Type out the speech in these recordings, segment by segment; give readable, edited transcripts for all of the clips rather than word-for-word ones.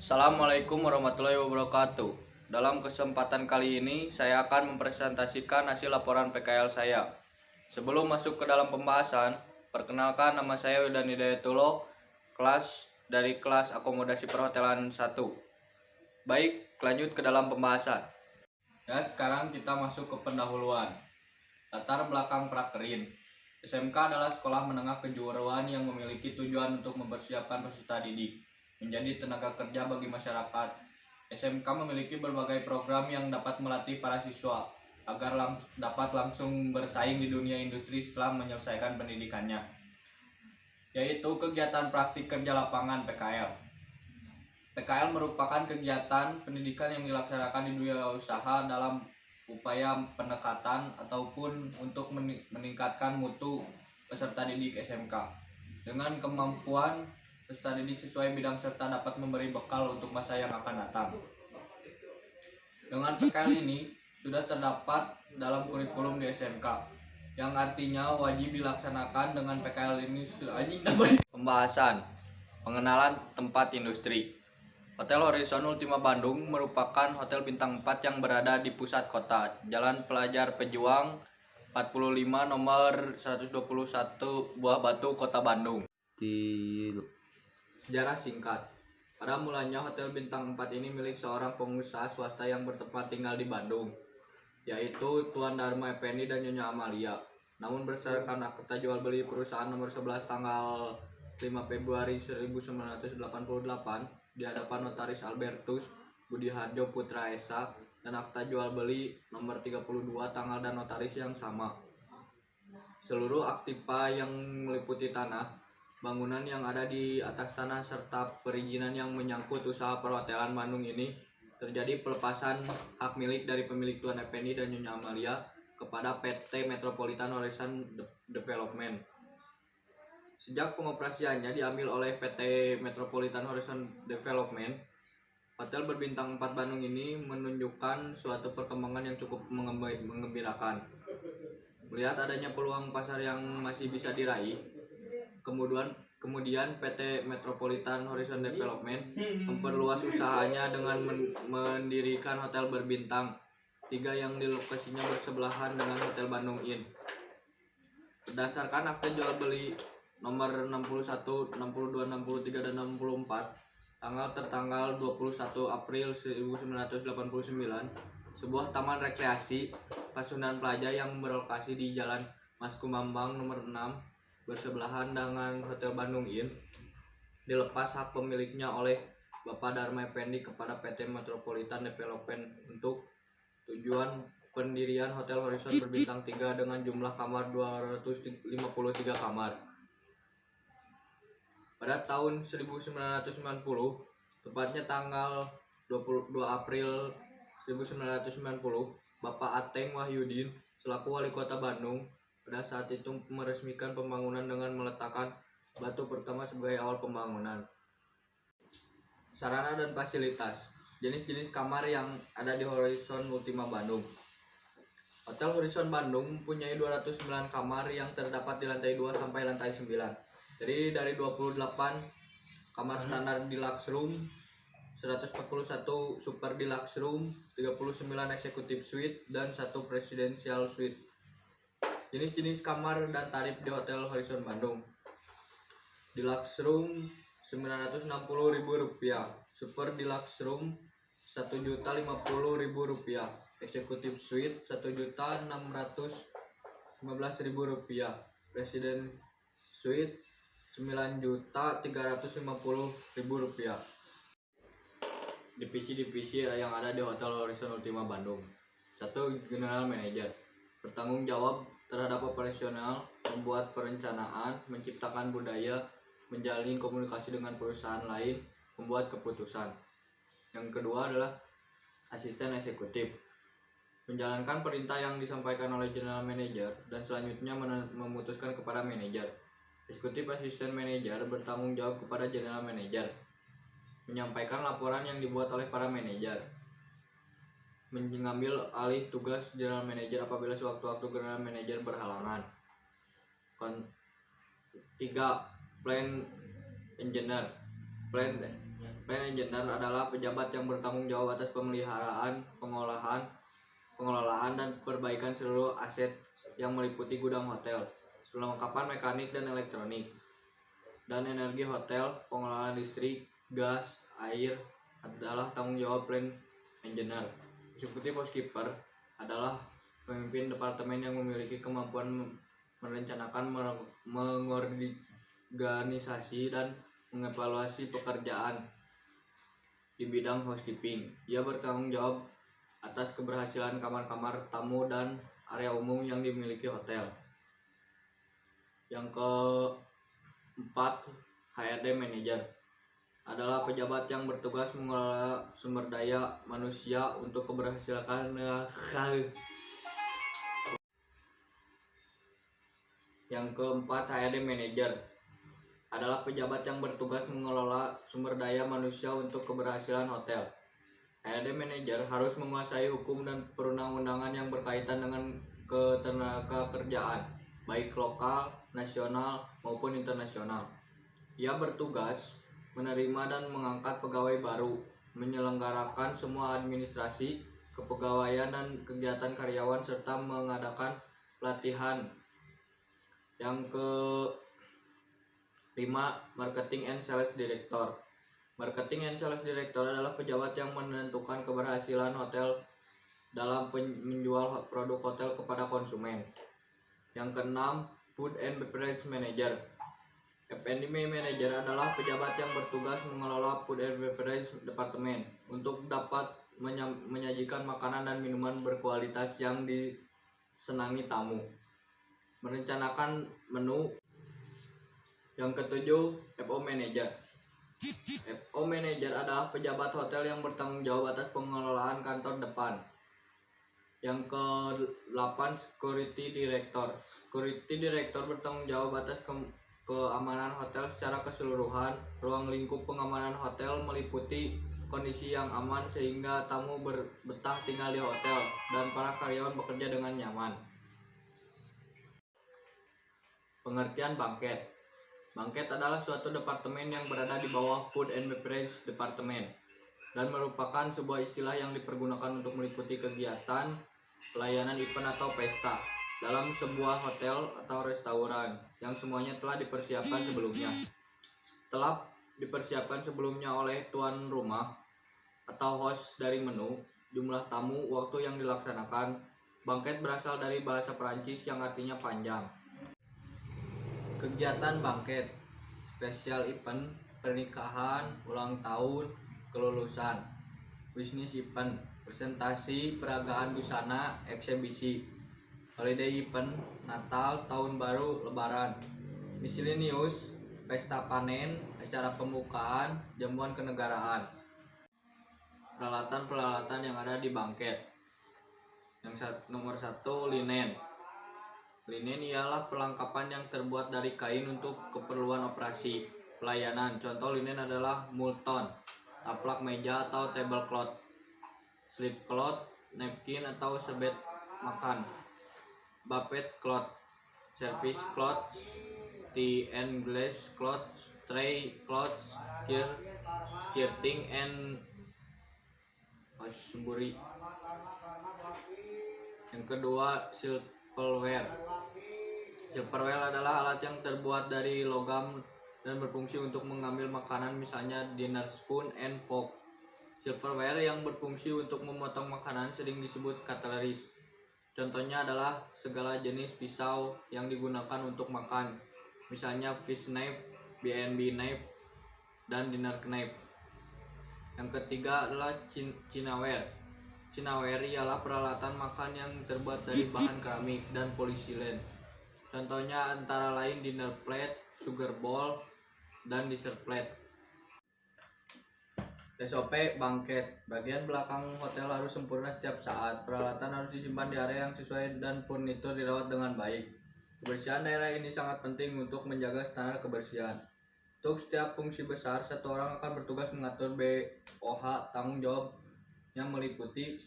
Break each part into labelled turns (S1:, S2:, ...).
S1: Assalamualaikum warahmatullahi wabarakatuh. Dalam kesempatan kali ini saya akan mempresentasikan hasil laporan PKL saya. Sebelum masuk ke dalam pembahasan, perkenalkan nama saya Wildan Hidayatullah, dari kelas akomodasi perhotelan 1. Baik, lanjut ke dalam pembahasan. Ya, sekarang kita masuk ke pendahuluan. Latar belakang Prakerin. SMK adalah sekolah menengah kejuruan yang memiliki tujuan untuk mempersiapkan peserta didik menjadi tenaga kerja bagi masyarakat. SMK memiliki berbagai program yang dapat melatih para siswa agar dapat langsung bersaing di dunia industri setelah menyelesaikan pendidikannya, yaitu kegiatan praktik kerja lapangan PKL. PKL merupakan kegiatan pendidikan yang dilaksanakan di dunia usaha dalam upaya pendekatan ataupun untuk meningkatkan mutu peserta didik SMK dengan kemampuan peserta didik sesuai bidang serta dapat memberi bekal untuk masa yang akan datang. Dengan PKL ini sudah terdapat dalam kurikulum di SMK, yang artinya wajib dilaksanakan. Dengan PKL ini pembahasan pengenalan tempat industri. Hotel Horizon Ultima Bandung merupakan hotel bintang 4 yang berada di pusat kota, Jalan Pelajar Pejuang 45 nomor 121 Buah Batu, Kota Bandung. Sejarah singkat. Pada mulanya hotel bintang 4 ini milik seorang pengusaha swasta yang bertempat tinggal di Bandung, yaitu Tuan Dharma Effendi dan Nyonya Amalia. Namun berdasarkan akta jual beli perusahaan nomor 11 tanggal 5 Februari 1988 di hadapan Notaris Albertus Budiharjo Putra Esa dan akta jual beli nomor 32 tanggal dan notaris yang sama, seluruh aktiva yang meliputi tanah, bangunan yang ada di atas tanah serta perizinan yang menyangkut usaha perhotelan Bandung ini terjadi pelepasan hak milik dari pemilik Tuan Effendi dan Nyonya Amalia kepada PT Metropolitan Horizon Development. Sejak pengoperasiannya diambil oleh PT Metropolitan Horizon Development, hotel berbintang 4 Bandung ini menunjukkan suatu perkembangan yang cukup mengembirakan. Melihat adanya peluang pasar yang masih bisa diraih, kemudian PT Metropolitan Horizon Development memperluas usahanya dengan mendirikan hotel berbintang 3 yang di lokasinya bersebelahan dengan Hotel Bandung Inn. Berdasarkan akta jual beli nomor 61, 62, 63, dan 64 tertanggal 21 April 1989, sebuah taman rekreasi Pasundan Plaza yang berlokasi di Jalan Mas Kumambang nomor 6 bersebelahan dengan Hotel Bandung Inn dilepas hak pemiliknya oleh Bapak Dharma Effendi kepada PT Metropolitan Development untuk tujuan pendirian Hotel Horizon berbintang 3 dengan jumlah kamar 253 kamar. Pada tahun 1990, tepatnya tanggal 22 April 1990, Bapak Ateng Wahyudin selaku Wali Kota Bandung pada saat itu meresmikan pembangunan dengan meletakkan batu pertama sebagai awal pembangunan. Sarana dan fasilitas. Jenis-jenis kamar yang ada di Horizon Ultima Bandung. Hotel Horizon Bandung mempunyai 209 kamar yang terdapat di lantai 2 sampai lantai 9. Jadi dari 28 kamar standar deluxe room, 141 super deluxe room, 39 executive suite, dan 1 presidential suite. Jenis-jenis kamar dan tarif di Hotel Horizon Bandung. Deluxe room Rp960.000, super deluxe room Rp1.050.000, executive suite Rp1.615.000, president suite Rp9.350.000. Divisi-divisi yang ada di Hotel Horizon Ultima Bandung. 1. General Manager bertanggung jawab terhadap operasional, membuat perencanaan, menciptakan budaya, menjalin komunikasi dengan perusahaan lain, membuat keputusan. Yang kedua adalah asisten eksekutif, menjalankan perintah yang disampaikan oleh General Manager dan selanjutnya memutuskan kepada manajer. Eksekutif asisten manajer bertanggung jawab kepada General Manager, menyampaikan laporan yang dibuat oleh para manajer, mengambil alih tugas General Manager apabila sewaktu-waktu General Manager berhalangan. 3. Plan Engineer, Plant engineer adalah pejabat yang bertanggung jawab atas pemeliharaan, pengelolaan dan perbaikan seluruh aset yang meliputi gudang hotel, perlengkapan mekanik dan elektronik, dan energi hotel. Pengelolaan listrik, gas, air adalah tanggung jawab plant engineer. Executive housekeeper adalah pemimpin departemen yang memiliki kemampuan merencanakan, mengorganisasi dan mengevaluasi pekerjaan di bidang housekeeping. Ia bertanggung jawab atas keberhasilan kamar-kamar tamu dan area umum yang dimiliki hotel. Yang keempat, HRD Manager adalah pejabat yang bertugas mengelola sumber daya manusia untuk keberhasilan. Yang keempat, HRD Manager adalah pejabat yang bertugas mengelola sumber daya manusia untuk keberhasilan hotel. HRD Manager harus menguasai hukum dan perundang-undangan yang berkaitan dengan ketenagakerjaan, baik lokal, nasional, maupun internasional. Ia bertugas menerima dan mengangkat pegawai baru, menyelenggarakan semua administrasi, kepegawaian dan kegiatan karyawan, serta mengadakan pelatihan. Yang kelima, Marketing and Sales Director. Marketing and Sales Director adalah pejabat yang menentukan keberhasilan hotel dalam menjual produk hotel kepada konsumen. Yang keenam, Food and Beverage Manager. F&B Manager adalah pejabat yang bertugas mengelola Food and Beverage Department untuk dapat menyajikan makanan dan minuman berkualitas yang disenangi tamu, merencanakan menu. Yang ketujuh, FO Manager. FO Manager adalah pejabat hotel yang bertanggung jawab atas pengelolaan kantor depan. Yang ke-8, Security Director. Security Director bertanggung jawab atas keamanan hotel secara keseluruhan. Ruang lingkup pengamanan hotel meliputi kondisi yang aman sehingga tamu betah tinggal di hotel dan para karyawan bekerja dengan nyaman. Pengertian bangket. Bangket adalah suatu departemen yang berada di bawah Food and Beverage Department dan merupakan sebuah istilah yang dipergunakan untuk meliputi kegiatan, pelayanan event atau pesta dalam sebuah hotel atau restoran yang semuanya telah dipersiapkan sebelumnya. Setelah dipersiapkan sebelumnya oleh tuan rumah atau host dari menu, jumlah tamu, waktu yang dilaksanakan. Bangket berasal dari bahasa Perancis yang artinya panjang. Kegiatan bangket, spesial event, pernikahan, ulang tahun, kelulusan, bisnis event, presentasi, peragaan busana, eksebisi, holiday event, Natal, tahun baru, lebaran, miscellaneous, pesta panen, acara pembukaan, jamuan kenegaraan. Peralatan-peralatan yang ada di bangket. Nomor 1, linen. Linen ialah perlengkapan yang terbuat dari kain untuk keperluan operasi pelayanan. Contoh linen adalah multon, taplak meja atau tablecloth, slip cloth, napkin atau serbet makan, buffet cloth, service cloth, tea and glass cloth, tray cloth, skirting and hosiery. Yang kedua, silverware. Silverware adalah alat yang terbuat dari logam dan berfungsi untuk mengambil makanan, misalnya dinner spoon and fork. Silverware yang berfungsi untuk memotong makanan sering disebut cutleries. Contohnya adalah segala jenis pisau yang digunakan untuk makan, misalnya fish knife, B&B knife, dan dinner knife. Yang ketiga adalah Chinaware. Chinaware ialah peralatan makan yang terbuat dari bahan keramik dan polistilen. Contohnya antara lain dinner plate, sugar bowl, dan dessert plate. SOP bangket. Bagian belakang hotel harus sempurna setiap saat. Peralatan harus disimpan di area yang sesuai dan furnitur dirawat dengan baik. Kebersihan daerah ini sangat penting untuk menjaga standar kebersihan. Untuk setiap fungsi besar, satu orang akan bertugas mengatur BOH. Tanggung jawab yang meliputi: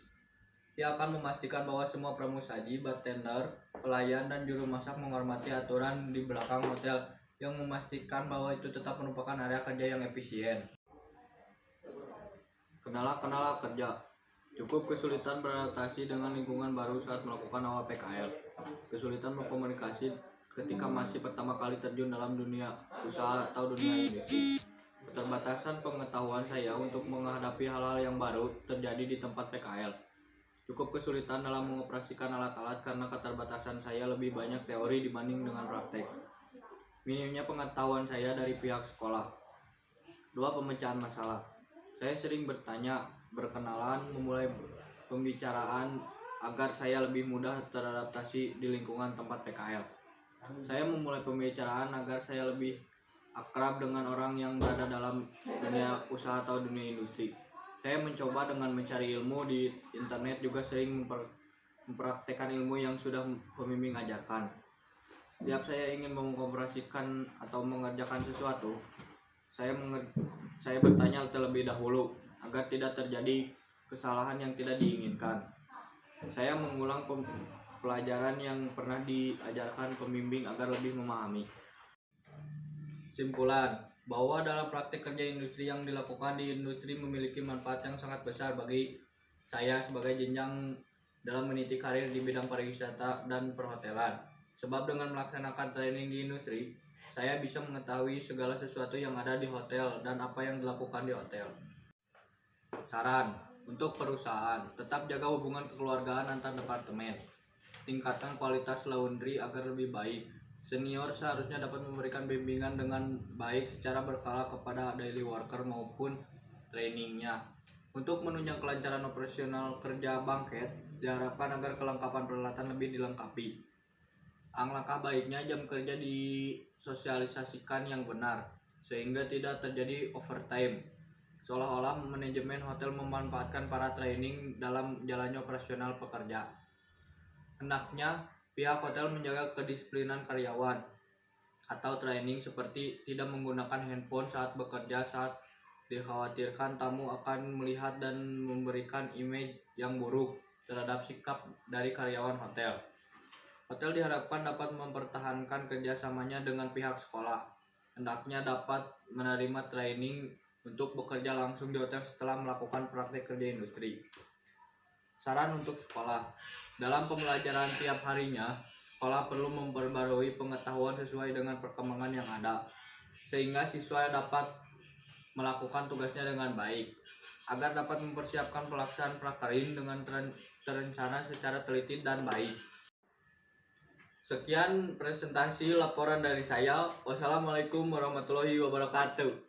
S1: ia akan memastikan bahwa semua pramusaji, bartender, pelayan, dan juru masak menghormati aturan di belakang hotel, yang memastikan bahwa itu tetap merupakan area kerja yang efisien. Kendala-kendala kerja. Cukup kesulitan beradaptasi dengan lingkungan baru saat melakukan awal PKL. Kesulitan berkomunikasi ketika masih pertama kali terjun dalam dunia usaha atau dunia industri. Keterbatasan pengetahuan saya untuk menghadapi hal-hal yang baru terjadi di tempat PKL. Cukup kesulitan dalam mengoperasikan alat-alat karena keterbatasan saya lebih banyak teori dibanding dengan praktek. Minimnya pengetahuan saya dari pihak sekolah. 2. Pemecahan masalah. Saya sering bertanya, berkenalan, memulai pembicaraan agar saya lebih mudah teradaptasi di lingkungan tempat PKL. Saya memulai pembicaraan agar saya lebih akrab dengan orang yang berada dalam dunia usaha atau dunia industri. Saya mencoba dengan mencari ilmu di internet, juga sering mempraktekkan ilmu yang sudah pembimbing ajarkan. Setiap saya ingin mengoperasikan atau mengerjakan sesuatu, saya bertanya terlebih dahulu agar tidak terjadi kesalahan yang tidak diinginkan. Saya mengulang pelajaran yang pernah diajarkan pembimbing agar lebih memahami. Simpulan, bahwa dalam praktik kerja industri yang dilakukan di industri memiliki manfaat yang sangat besar bagi saya sebagai jenjang dalam meniti karir di bidang pariwisata dan perhotelan. Sebab dengan melaksanakan training di industri, saya bisa mengetahui segala sesuatu yang ada di hotel dan apa yang dilakukan di hotel. Saran untuk perusahaan, tetap jaga hubungan kekeluargaan antar departemen. Tingkatkan kualitas laundry agar lebih baik. Senior seharusnya dapat memberikan bimbingan dengan baik secara berkala kepada daily worker maupun trainingnya. Untuk menunjang kelancaran operasional kerja bangket, diharapkan agar kelengkapan peralatan lebih dilengkapi. Alangkah baiknya jam kerja disosialisasikan yang benar, sehingga tidak terjadi overtime. Seolah-olah manajemen hotel memanfaatkan para training dalam jalannya operasional pekerja. Hendaknya pihak hotel menjaga kedisiplinan karyawan atau training seperti tidak menggunakan handphone saat bekerja saat dikhawatirkan tamu akan melihat dan memberikan image yang buruk terhadap sikap dari karyawan hotel. Hotel diharapkan dapat mempertahankan kerjasamanya dengan pihak sekolah. Hendaknya dapat menerima training untuk bekerja langsung di hotel setelah melakukan praktek kerja industri. Saran untuk sekolah. Dalam pembelajaran tiap harinya, sekolah perlu memperbarui pengetahuan sesuai dengan perkembangan yang ada, sehingga siswa dapat melakukan tugasnya dengan baik, agar dapat mempersiapkan pelaksanaan prakerin dengan terencana secara teliti dan baik. Sekian presentasi laporan dari saya. Wassalamualaikum warahmatullahi wabarakatuh.